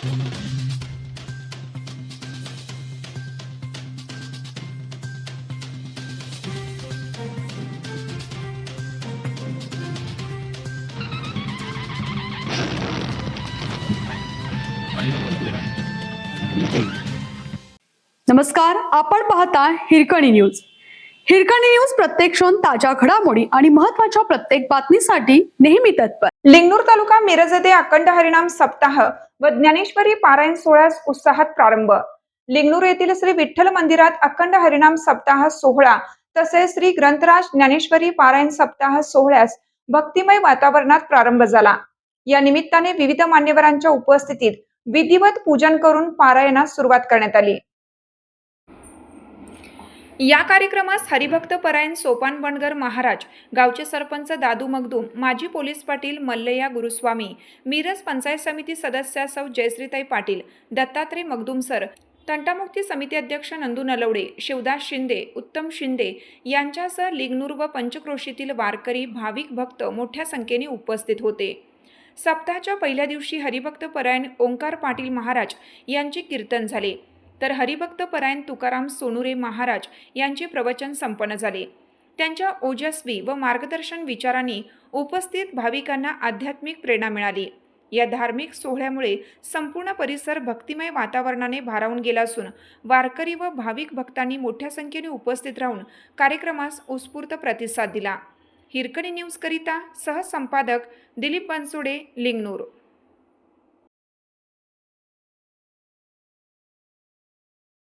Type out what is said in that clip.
नमस्कार, आपण पाहता हिरकणी न्यूज. हिरकणी न्यूज प्रत्येक क्षण ताज्या घडामोडी आणि महत्त्वाच्या प्रत्येक बातमीसाठी नेहमी तत्पर. लिंगणूर तालुका मिरज येथे अखंड हरिनाम सप्ताह व ज्ञानेश्वरी पारायण सोहळ्यास उत्साहात प्रारंभ. लिंगणूर येथील श्री विठ्ठल मंदिरात अखंड हरिनाम सप्ताह सोहळा तसेच श्री ग्रंथराज ज्ञानेश्वरी पारायण सप्ताह सोहळ्यास भक्तिमय वातावरणात प्रारंभ झाला. या निमित्ताने विविध मान्यवरांच्या उपस्थितीत विधिवत पूजन करून पारायणास सुरुवात करण्यात आली. या कार्यक्रमास हरिभक्त परायण सोपान बनगर महाराज, गावचे सरपंच दादू मगदूम, माजी पोलीस पाटील मल्लय्या गुरुस्वामी, मिरज पंचायत समिती सदस्या सौ जयश्रीताई पाटील, दत्तात्रय मगदूम सर, तंटामुक्ती समिती अध्यक्ष नंदू नलवडे, शिवदास शिंदे, उत्तम शिंदे यांच्यासह लिंगणूर व पंचक्रोशीतील वारकरी भाविक भक्त मोठ्या संख्येने उपस्थित होते. सप्ताहाच्या पहिल्या दिवशी हरिभक्त परायण ओंकार पाटील महाराज यांचे कीर्तन झाले, तर हरिभक्त परायण तुकाराम सोनुरे महाराज यांचे प्रवचन संपन्न झाले. त्यांच्या ओजस्वी व मार्गदर्शन विचारांनी उपस्थित भाविकांना आध्यात्मिक प्रेरणा मिळाली. या धार्मिक सोहळ्यामुळे संपूर्ण परिसर भक्तिमय वातावरणाने भारावून गेला असून वारकरी व भाविक भक्तांनी मोठ्या संख्येने उपस्थित राहून कार्यक्रमास उत्स्फूर्त प्रतिसाद दिला. हिरकणी न्यूज करिता सहसंपादक दिलीप बनसोडे, लिंगणूर.